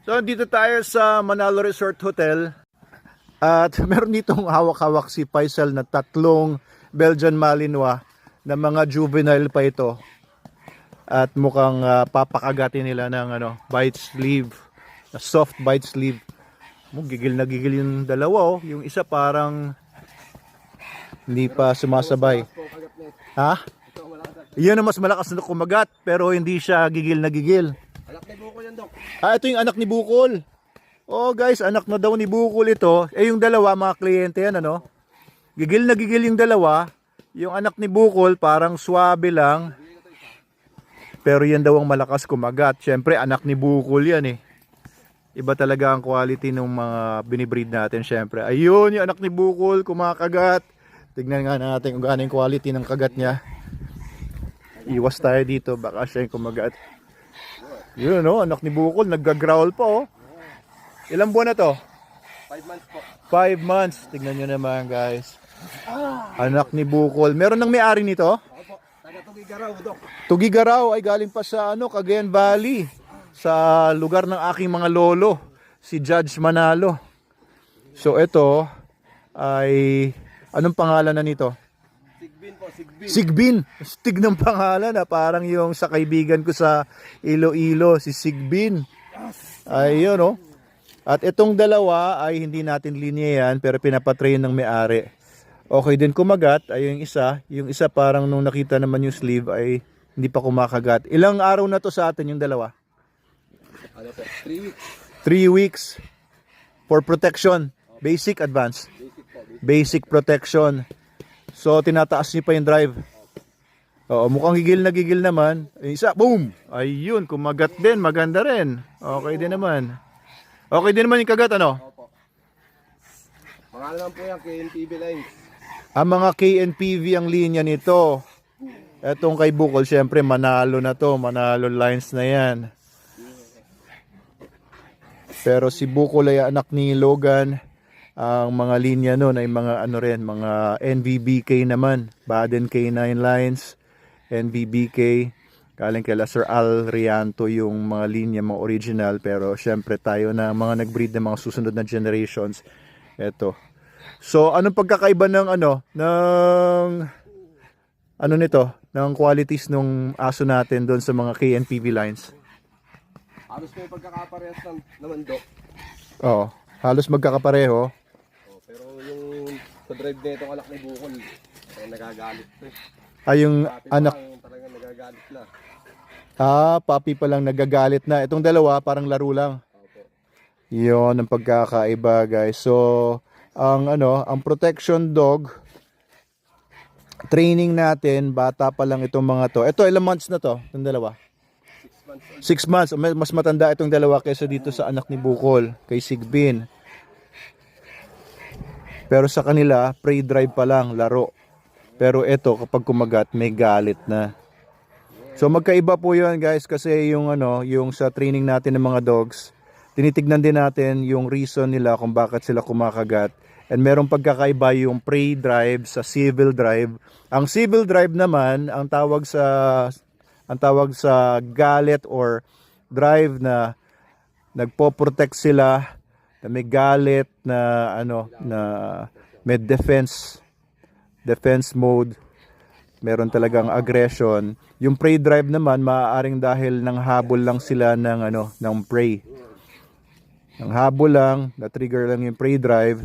So dito tayo sa Manalo Resort Hotel at meron ditong hawak-hawak si Faisal na tatlong Belgian Malinois na mga juvenile pa ito. At mukhang papakagatin nila ng bite sleeve, na soft bite sleeve. Gigil na gigil yung dalawa oh. Yung isa parang hindi pa sumasabay. Ha? Iyon ang mas malakas na kumagat pero hindi siya gigil na gigil. Anak ni Bukol yan, Dok. Ito yung anak ni Bukol. Oh guys, anak na daw ni Bukol ito. Yung dalawa mga kliyente yan Gigil na gigil yung dalawa. Yung anak ni Bukol parang swabe lang. Pero yan daw ang malakas kumagat. Syempre anak ni Bukol yan Iba talaga ang quality ng mga binibreed natin syempre. Ayun yung anak ni Bukol kumakagat. Tignan nga natin kung gaano yung quality ng kagat niya. Iwas tayo dito baka siya yung kumagat. Yun anak ni Bukol nagga-growl pa Ilang buwan na to? 5 months po. 5 months. Tignan nyo naman guys. Anak ni Bukol. Meron ng may-ari nito? Opo, taga Tugigaraw, Dok. Tugigaraw ay galing pa sa Cagayan Valley. Sa lugar ng aking mga lolo. Si Judge Manalo. So ito ay anong pangalan na nito? Sigbin po, Sigbin. Sigbin. Stig ng pangalan parang yung sa kaibigan ko sa Iloilo, si Sigbin. Ayun At itong dalawa ay hindi natin linya yan pero pinapatrain ng may-ari. Okay din kumagat ay yung isa parang nung nakita naman yung sleeve ay hindi pa kumakagat. Ilang araw na to sa atin yung dalawa? Ano po? 3 weeks. 3 weeks for protection. Basic, advance. Basic po. Basic protection. So tinataas niyo pa yung drive. Oo, mukhang gigil na gigil naman. Isa, boom! Ayun, kumagat din, maganda rin. Okay din naman. Okay din naman yung kagat, Opo. Mga naman po yan, KNPV lines. Ang mga KNPV ang linya nito. Etong kay Bukol, syempre Manalo na to. Manalo lines na yan. Pero si Bukol ay anak ni Logan. Ang mga linya nun ay mga mga NVBK naman. Baden K9 lines, NVBK. Galing kay Sir Al Rianto yung mga linya, mga original. Pero syempre tayo na mga nag-breed ng mga susunod na generations. Eto. So anong pagkakaiba ng ng qualities nung aso natin doon sa mga KNPV lines? Halos may pagkakaparehas naman, Dok. Oo, halos magkakapareho. Pero yung sa drive na itong anak ni Bukol, nagagalit na Yung anak, talagang nagagalit na. papi pa lang nagagalit na. Itong dalawa parang laro lang. Opo. Yun ang pagkakaiba guys. So ang protection dog training natin, bata pa lang itong mga to. Ito ilang months na to, itong dalawa? 6 months. Mas matanda itong dalawa kaysa dito sa anak ni Bukol, kay Sigbin. Pero sa kanila, pre-drive pa lang, laro. Pero ito, kapag kumagat, may galit na. So magkaiba po 'yun, guys, kasi yung sa training natin ng mga dogs, tinitignan din natin yung reason nila kung bakit sila kumakagat. And merong pagkakaiba yung pre-drive sa civil drive. Ang civil drive naman, ang tawag sa galit or drive na nagpo-protect sila, na may galit na na may defense mode, meron talagang aggression. Yung prey drive naman maaaring dahil ng habol lang sila ng prey. Ang habol lang, na-trigger lang yung prey drive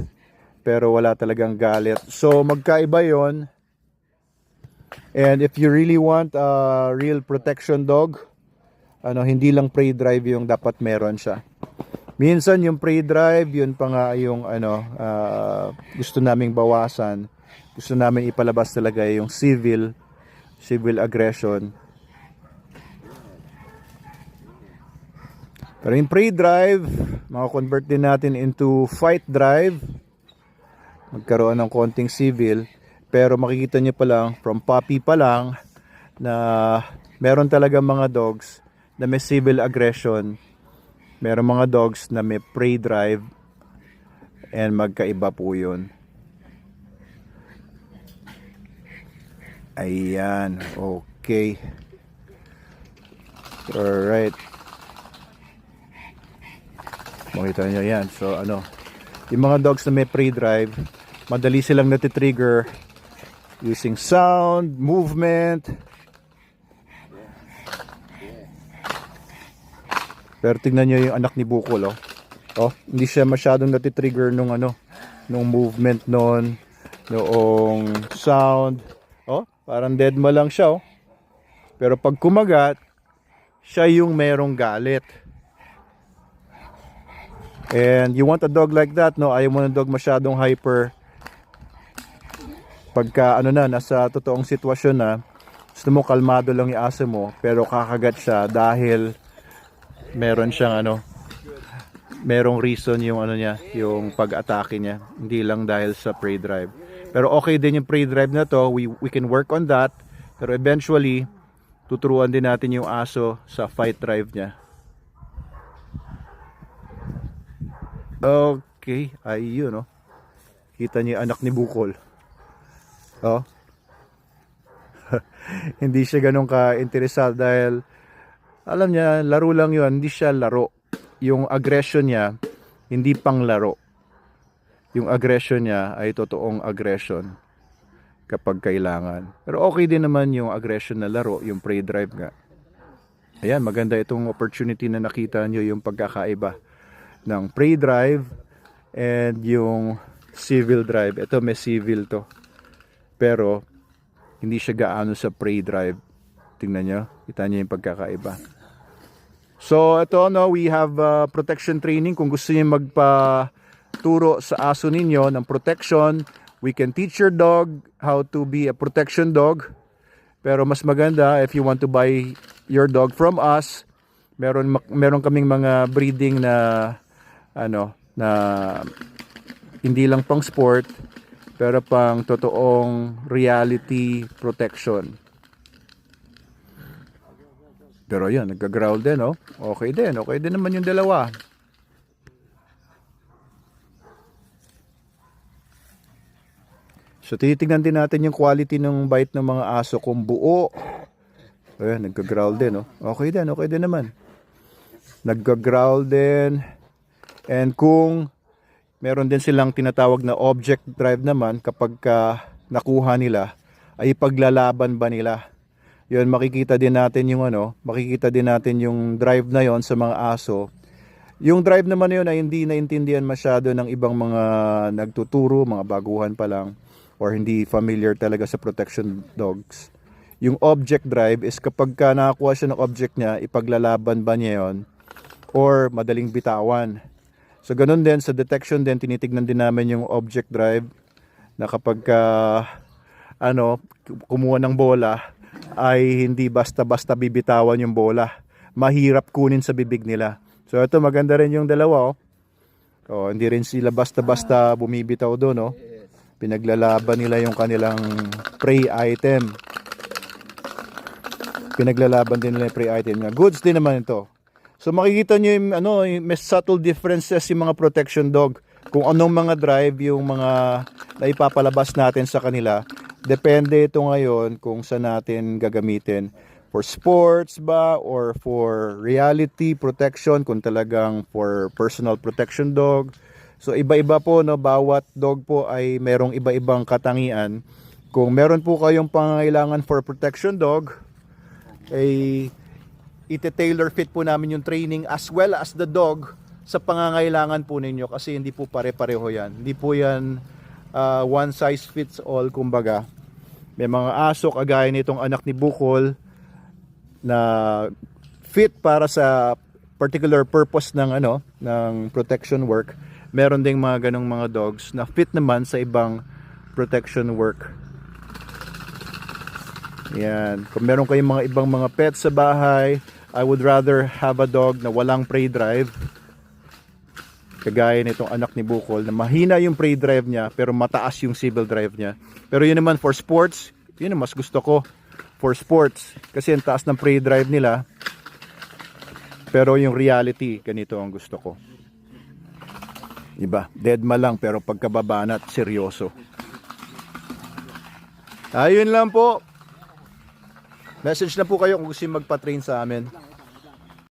pero wala talagang galit. So magkaiba 'yon. And if you really want a real protection dog, hindi lang prey drive yung dapat meron siya. Minsan yung prey drive, yun pa nga yung gusto naming bawasan. Gusto namin ipalabas talaga yung civil aggression. Pero yung prey drive, maka-convert din natin into fight drive. Magkaroon ng konting civil. Pero makikita nyo pa lang, from puppy pa lang, na meron talaga mga dogs na may civil aggression. Meron mga dogs na may prey drive. And magkaiba po yun. Ayan, okay. Alright. Makita nyo yan. So ano, yung mga dogs na may pre-drive, madali silang natitrigger using sound, movement. Pero tingnan nyo yung anak ni Bukol, oh. Oh, hindi siya masyadong natitrigger nung ano, nung movement noon, noong sound. Oh, parang dead ma lang siya, oh. Pero pag kumagat, siya yung merong galit. And you want a dog like that, no? Ayaw mo ng dog masyadong hyper. Pagka ano na, nasa totoong sitwasyon na, gusto mo kalmado lang yung aso mo, pero kakagat siya dahil meron siyang ano, merong reason yung ano niya, yung pag-atake niya, hindi lang dahil sa prey drive. Pero okay din yung prey drive na to, we can work on that, pero eventually tuturuan din natin yung aso sa fight drive niya. Okay, ayun, no. Kita niyo yung anak ni Bukol. Oh. Hindi siya ganun ka-interesado dahil alam niya, laro lang yun, hindi siya laro. Yung aggression niya, hindi pang laro. Yung aggression niya ay totoong aggression kapag kailangan. Pero okay din naman yung aggression na laro, yung prey drive nga. Ayan, maganda itong opportunity na nakita nyo yung pagkakaiba ng prey drive and yung civil drive. Ito may civil to. Pero hindi siya gaano sa prey drive. Tingnan nyo, kita nyo yung pagkakaiba. So ito, no, we have protection training. Kung gusto niyo magpaturo sa aso ninyo ng protection, we can teach your dog how to be a protection dog. Pero mas maganda if you want to buy your dog from us, meron kaming mga breeding na ano, na hindi lang pang sport pero pang totoong reality protection. Pero yun, nagka-growl din, oh. Okay din naman yung dalawa. So tinitingnan din natin yung quality ng bite ng mga aso kung buo. Ayan, nagka-growl din, oh. Okay din naman. Nagka-growl din. And kung meron din silang tinatawag na object drive naman, kapag nakuha nila, ay paglalaban ba nila? Yun, makikita din natin yung drive na yon sa mga aso. Yung drive naman yun ay hindi naintindihan masyado ng ibang mga nagtuturo, mga baguhan pa lang, or hindi familiar talaga sa protection dogs. Yung object drive is kapag nakakuha siya ng object niya, ipaglalaban ba niya yon or madaling bitawan. So ganun din sa detection din, tinitignan din namin yung object drive na kapag kumuha ng bola ay hindi basta-basta bibitawan yung bola. Mahirap kunin sa bibig nila. So ito, maganda rin yung dalawa, oh. Oh, hindi rin sila basta-basta bumibitaw doon, oh. Pinaglalaban nila yung kanilang prey item. Pinaglalaban din nila yung prey item. Goods din naman ito. So makikita nyo yung, may subtle differences yung mga protection dog. Kung anong mga drive yung mga naipapalabas natin sa kanila. Depende ito ngayon kung saan natin gagamitin. For sports ba or for reality protection, kung talagang for personal protection dog. So iba-iba po, no, bawat dog po ay merong iba-ibang katangian. Kung meron po kayong pangangailangan for protection dog, ay ite-tailor fit po namin yung training as well as the dog sa pangangailangan po ninyo, kasi hindi po pare-pareho yan. Hindi po yan one size fits all, kumbaga. May mga aso kagaya nitong anak ni Bukol na fit para sa particular purpose ng ng protection work. Meron ding mga ganong mga dogs na fit naman sa ibang protection work. Yan. Kung meron kayong mga ibang mga pets sa bahay, I would rather have a dog na walang prey drive. Kagaya nitong anak ni Bukol na mahina yung prey drive niya pero mataas yung civil drive niya. Pero yun naman for sports, yun ang mas gusto ko for sports kasi ang taas ng prey drive nila. Pero yung reality, ganito ang gusto ko. Iba, deadma lang pero pagkababanat, seryoso. Ayun lang po. Message na po kayo kung gusto magpa-train sa amin.